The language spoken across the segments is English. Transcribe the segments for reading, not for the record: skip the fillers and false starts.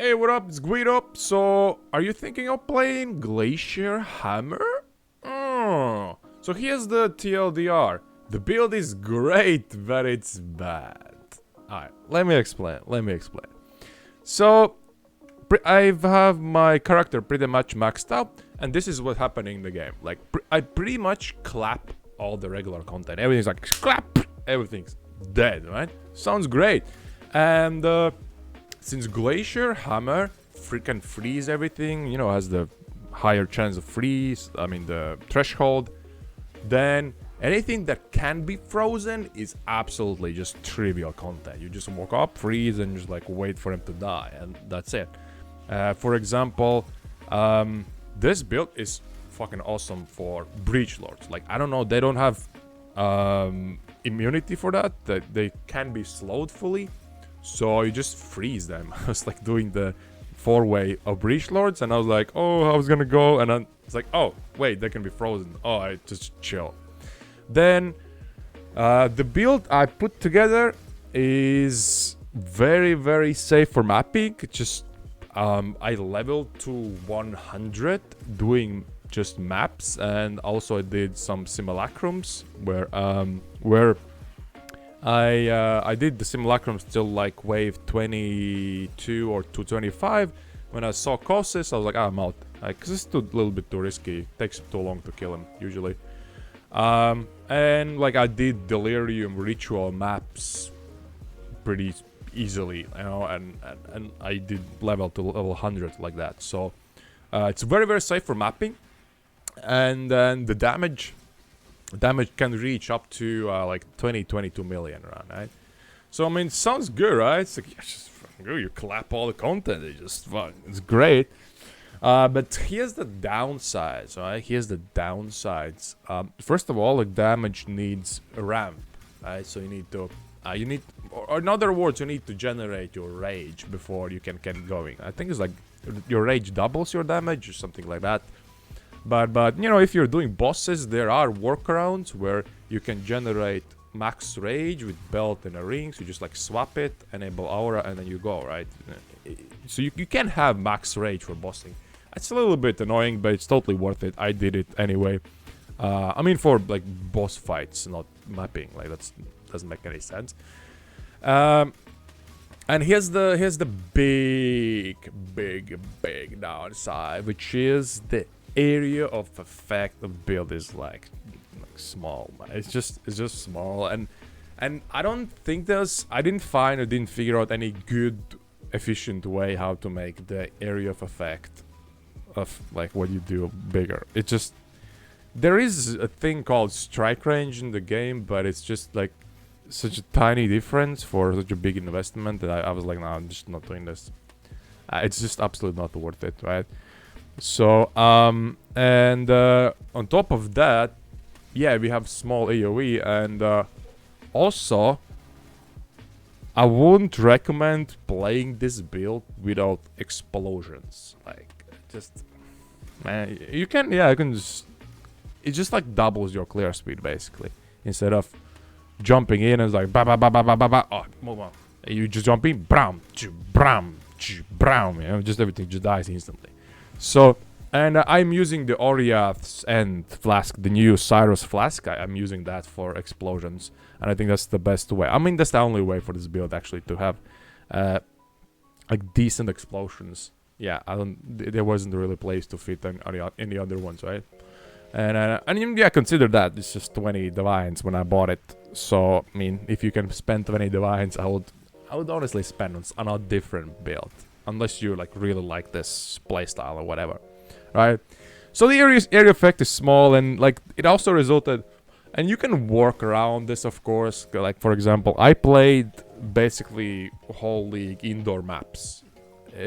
Hey, what up? It's Guido. So, are you thinking of playing Glacial Hammer? Oh, so here's the TLDR. The build is great, but it's bad. Alright, let me explain. So, I have my character pretty much maxed out, and this is what's happening in the game. Like, I pretty much clap all the regular content. Everything's like, clap! Everything's dead, right? Sounds great. And, since Glacial Hammer can freeze everything, you know, has the higher chance of freeze, the threshold, then anything that can be frozen is absolutely just trivial content. You just walk up, freeze, and just like wait for him to die, and that's it. For example, this build is fucking awesome for Breach Lords. Like, I don't know, they don't have immunity for that they can be slowed fully. So you just freeze them. I was like doing the 4-way of Breach Lords, and I was like, oh, I was gonna go, and then it's like, oh, wait, they can be frozen. Oh, I just chill. Then the build I put together is very, very safe for mapping. Just I leveled to 100 doing just maps, and also I did some simulacrums where I did the simulacrums till like wave 22 or 225. When I saw Causes, I was like, I'm out. Because it's a little bit too risky. It takes too long to kill him, usually. And like I did Delirium Ritual maps pretty easily, you know, and I did level to level 100 like that. So it's very, very safe for mapping. And then the damage can reach up to like 22 million around, right? So I mean, sounds good, right? It's like, yeah, just fucking good. You clap all the content, it's great. But here's the downsides, right? Here's the downsides. First of all, the damage needs a ramp, right? So you need to or in other words, you need to generate your rage before you can get going. I think it's like your rage doubles your damage or something like that. But you know, if you're doing bosses, there are workarounds where you can generate max rage with belt and a ring. So you just like swap it, enable aura, and then you go, right? So you can have max rage for bossing. It's a little bit annoying, but it's totally worth it. I did it anyway. I mean, for like boss fights, not mapping. Like that doesn't make any sense. And here's the big downside, which is the area of effect of build is like small. It's just small, and I don't think I didn't figure out any good efficient way how to make the area of effect of like what you do bigger. It just, there is a thing called strike range in the game, but it's just like such a tiny difference for such a big investment that I was like, no, I'm just not doing this. It's just absolutely not worth it, right? So, on top of that, yeah, we have small AoE, and also, I wouldn't recommend playing this build without explosions. Like, just, man, you can just, it just like doubles your clear speed, basically. Instead of jumping in, it's like, ba ba ba ba ba ba ba, oh, move on. You just jump in, bram, bram, bram, you know, just everything just dies instantly. So, and I'm using the Oriath's End flask, the new Cyrus flask. I'm using that for explosions, and I think that's the best way. I mean, that's the only way for this build actually to have like decent explosions. Yeah, there wasn't really a place to fit any other ones, right? And yeah, consider that it's just 20 divines when I bought it. So I mean, if you can spend 20 divines, I would honestly spend on a different build. Unless you like really like this playstyle or whatever, right? So the area effect is small, and like it also resulted, and you can work around this, of course. Like for example, I played basically whole league indoor maps,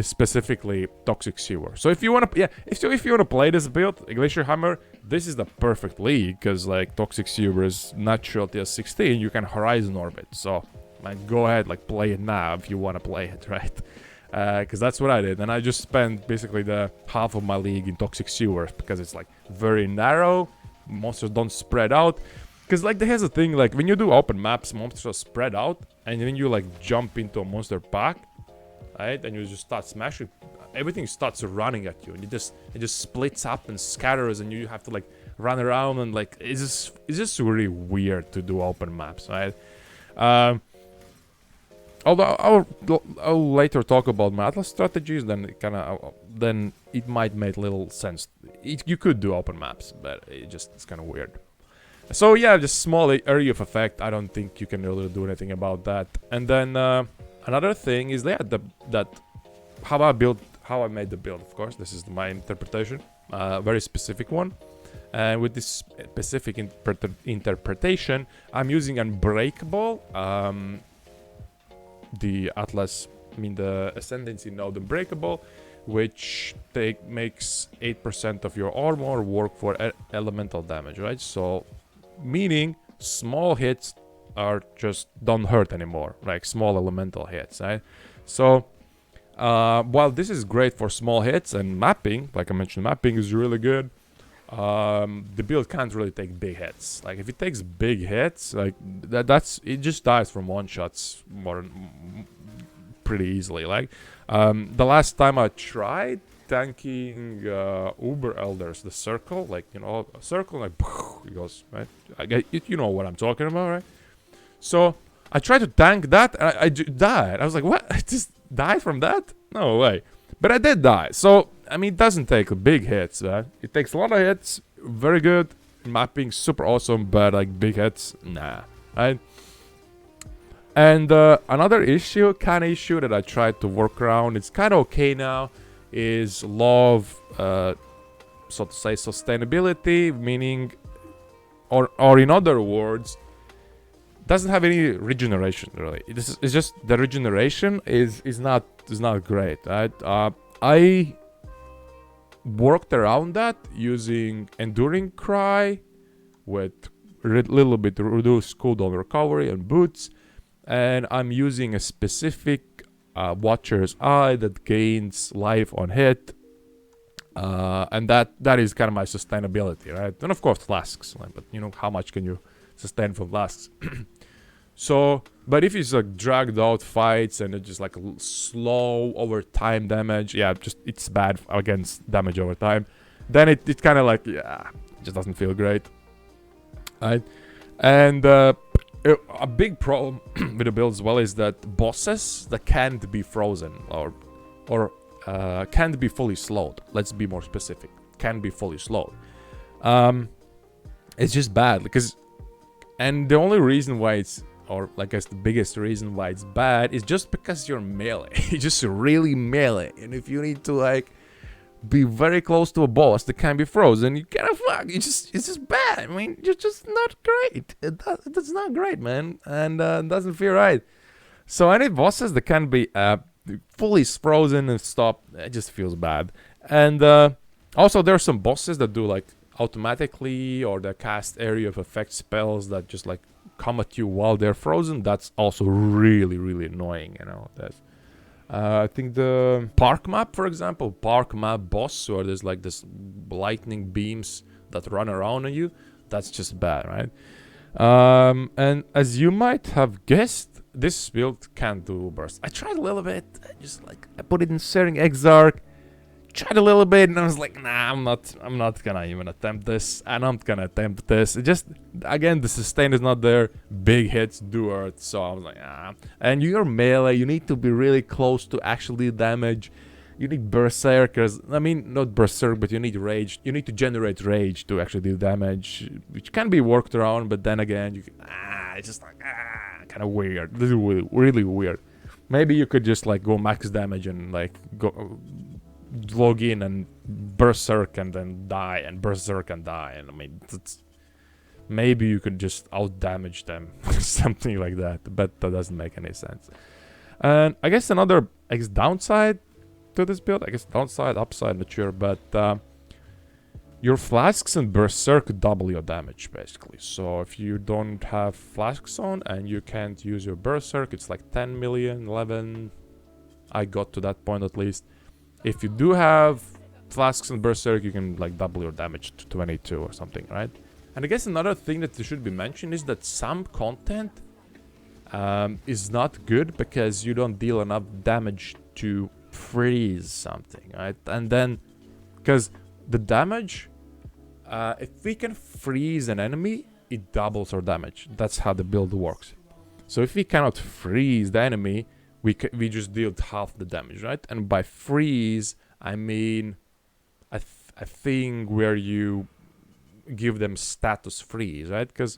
specifically Toxic Sewer. So if you wanna, if you wanna play this build, Glacial Hammer, this is the perfect league because like Toxic Sewer is natural tier 16. You can Horizon Orbit, so man, go ahead, like play it now if you wanna play it, right? Because that's what I did, and I just spent basically the half of my league in Toxic Sewer because it's like very narrow, monsters don't spread out. Because like here's the thing, like when you do open maps, monsters are spread out, and then you like jump into a monster pack, right? And you just start smashing, everything starts running at you, and it just splits up and scatters, and you have to like run around, and like it's just really weird to do open maps, right? Although I'll later talk about my Atlas strategies, then it might make little sense. You could do open maps, but it's kind of weird. So yeah, just small area of effect. I don't think you can really do anything about that. And then another thing is that how I made the build. Of course, this is my interpretation, very specific one. And with this specific interpretation, I'm using Unbreakable. The Atlas, the Ascendancy node Unbreakable, which makes 8% of your armor work for elemental damage, right? So, meaning small hits don't hurt anymore, like small elemental hits, right? So, while this is great for small hits and mapping, like I mentioned, mapping is really good. The build can't really take big hits. Like if it takes big hits, like it just dies from one shots pretty easily. Like the last time I tried tanking Uber Elders, the circle, like a circle, like it goes right. You know what I'm talking about, right? So I tried to tank that, and I died. I was like, what? I just died from that? No way. But I did die. So it doesn't take big hits, right? It takes a lot of hits, very good. Mapping, super awesome, but like big hits, nah, right? And another issue that I tried to work around, it's kind of okay now, is law of, so to say, sustainability, meaning, or in other words, doesn't have any regeneration really. It's just the regeneration is not great, right? I worked around that using Enduring Cry with little bit reduced cooldown recovery and boots, and I'm using a specific Watcher's Eye that gains life on hit, and that is kind of my sustainability, right? And of course flasks, but how much can you sustain from flasks? So, but if it's like dragged out fights and it's just like slow over time damage, yeah, it's bad against damage over time, then it kind of like, yeah, it just doesn't feel great, right? And a big problem with the build as well is that bosses that can't be frozen or can't be fully slowed. Let's be more specific. Can be fully slowed. It's just bad and the only reason why or I guess the biggest reason why it's bad is just because you're melee. You're just really melee. And if you need to like be very close to a boss that can be frozen, you kind of fuck. It's just bad. You're just not great. That's not great, man. And it doesn't feel right. So any bosses that can be fully frozen and stopped, it just feels bad. And also there are some bosses that do like automatically, or they cast area of effect spells that just like come at you while they're frozen. That's also really, really annoying, that's I think the park map, for example, park map boss, where there's like this lightning beams that run around on you, that's just bad, right? And as you might have guessed, this build can't do burst. I tried a little bit, I put it in Searing Exarch, tried a little bit, and I was like, nah, I'm not gonna even attempt this, and I'm gonna attempt this. It just, again, the sustain is not there, big hits do hurt, so I was like, ah. And you're melee, you need to be really close to actually damage. You need berserkers, not berserk, but you need rage. You need to generate rage to actually do damage, which can be worked around, but then again, it's just like, kind of weird. This is really, really weird. Maybe you could just like go max damage and like go log in and berserk and then die, and berserk and die, and maybe you could just out damage them, something like that, but that doesn't make any sense. And I guess another downside to this build, downside, upside, not sure, but your flasks and berserk double your damage basically. So if you don't have flasks on and you can't use your berserk, it's like 10 million, 11. I got to that point at least. If you do have flasks and berserk, you can like double your damage to 22 or something, right? And I guess another thing that should be mentioned is that some content is not good because you don't deal enough damage to freeze something, right? And then, because the damage, if we can freeze an enemy, it doubles our damage. That's how the build works. So if we cannot freeze the enemy, we just deal half the damage, right? And by freeze, I mean a thing where you give them status freeze, right? Because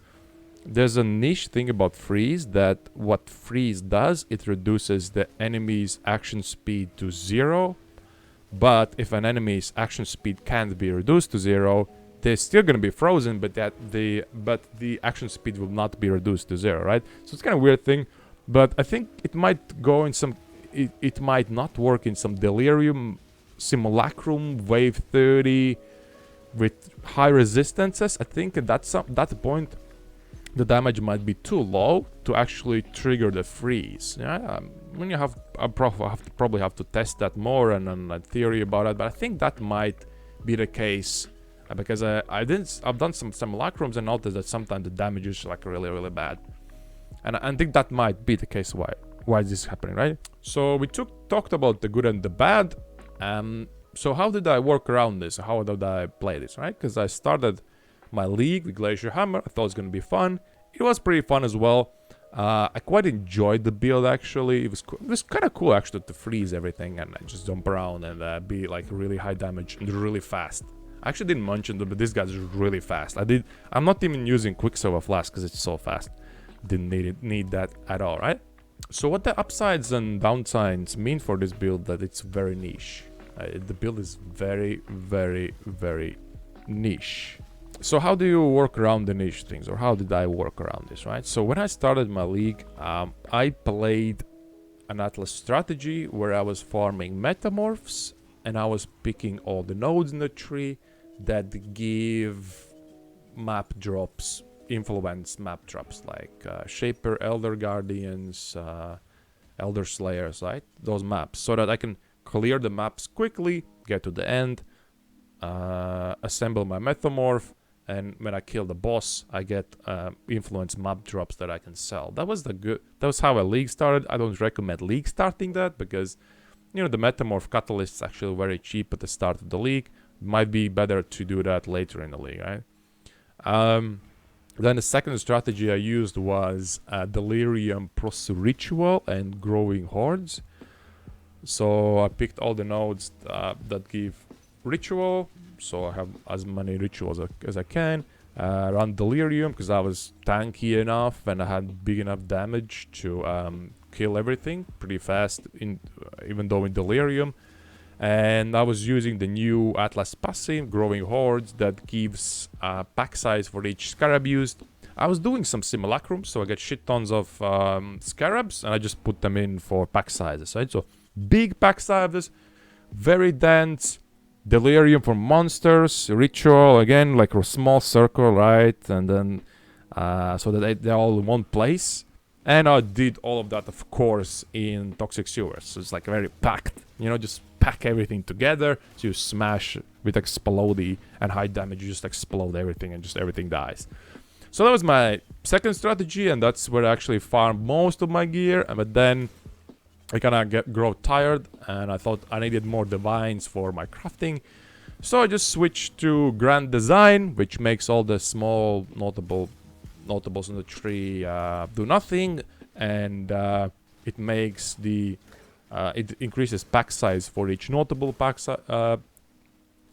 there's a niche thing about freeze, that what freeze does, it reduces the enemy's action speed to 0. But if an enemy's action speed can't be reduced to 0, they're still gonna be frozen, but the action speed will not be reduced to 0, right? So it's kind of a weird thing, but I think it might go in some. It might not work in some Delirium, Simulacrum, Wave 30 with high resistances. I think at that point, the damage might be too low to actually trigger the freeze. Yeah, when you have, I probably have to test that more and a theory about it. But I think that might be the case because I've done some simulacrums and noticed that sometimes the damage is like really bad, and I think that might be the case why this is happening, right? So we talked about the good and the bad. So how did I work around this? How did I play this, right? Because I started my league with Glacial Hammer. I thought it was gonna be fun. It was pretty fun as well. I quite enjoyed the build actually. It was kind of cool actually to freeze everything and just jump around and be like really high damage and really fast. I actually didn't mention that, but this guy's really fast. I'm not even using Quicksilver Flask because it's so fast. Didn't need that at all, right? So what the upsides and downsides mean for this build, that it's very niche. The build is very niche. So how do you work around the niche things, or how did I work around this, right? So when I started my league, I played an Atlas strategy where I was farming metamorphs and I was picking all the nodes in the tree that give map drops, influence map drops like Shaper, Elder Guardians, Elder Slayers, right? Those maps, so that I can clear the maps quickly, get to the end, assemble my metamorph, and when I kill the boss, I get influence map drops that I can sell. That was how a league started. I don't recommend league starting that because, you know, the metamorph catalyst is actually very cheap at the start of the league. Might be better to do that later in the league, right? Then the second strategy I used was Delirium plus Ritual and Growing Hordes. So I picked all the nodes that give Ritual, so I have as many rituals as I can. Run Delirium because I was tanky enough and I had big enough damage to kill everything pretty fast, even though in Delirium. And I was using the new Atlas passive, Growing Hordes, that gives pack size for each scarab used. I was doing some simulacrums, so I get shit tons of scarabs, and I just put them in for pack sizes, right? So big pack sizes, very dense. Delirium for monsters, Ritual, again, like a small circle, right? And then, so that they're all in one place. And I did all of that, of course, in Toxic Sewers. So it's like very packed, you know, just pack everything together. So you smash with Explodey and high damage, you just explode everything and just everything dies. So that was my second strategy, and that's where I actually farmed most of my gear. But then I kind of grow tired, and I thought I needed more divines for my crafting. So I just switched to Grand Design, which makes all the small notables in the tree do nothing, and it makes it increases pack size for each notable pack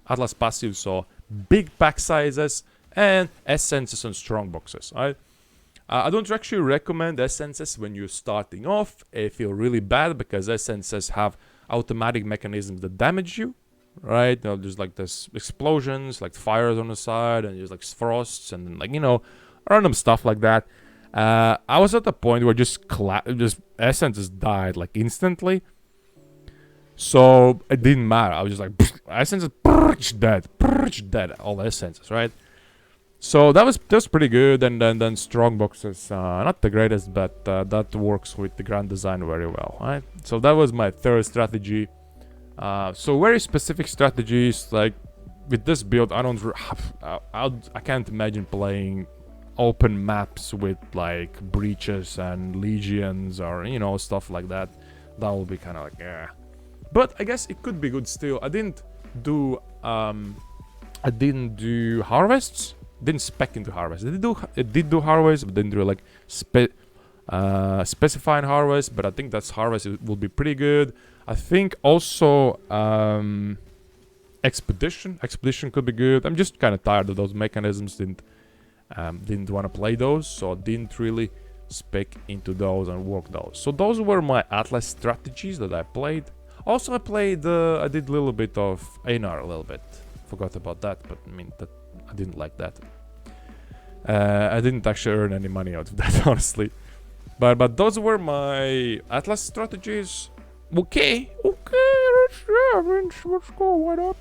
Atlas passive, so big pack sizes and essences and strong boxes, right? I don't actually recommend essences when you're starting off. I feel really bad because essences have automatic mechanisms that damage you, right? You know, there's like this explosions, like fires on the side, and there's like frosts and like, you know, random stuff like that. I was at the point where just essences died like instantly, so it didn't matter. I was just like essences dead, all the essences, right? So that was pretty good, and then strong boxes, not the greatest, but that works with the Grand Design very well, right? So that was my third strategy. So very specific strategies, like with this build, I can't imagine playing open maps with like breaches and legions or, you know, stuff like that. That will be kind of like, yeah. But I guess it could be good still. I didn't do harvests. Didn't spec into harvest. It did do harvest, but didn't do like specifying harvest. But I think that's harvest. It will be pretty good. I think also expedition could be good. I'm just kind of tired of those mechanisms. Didn't want to play those, so I didn't really spec into those and work those. So those were my Atlas strategies that I played. Also, I did a little bit of Einar a little bit. Forgot about that, but I mean, I didn't like that. I didn't actually earn any money out of that, honestly. But those were my Atlas strategies. Okay, let's go. What up?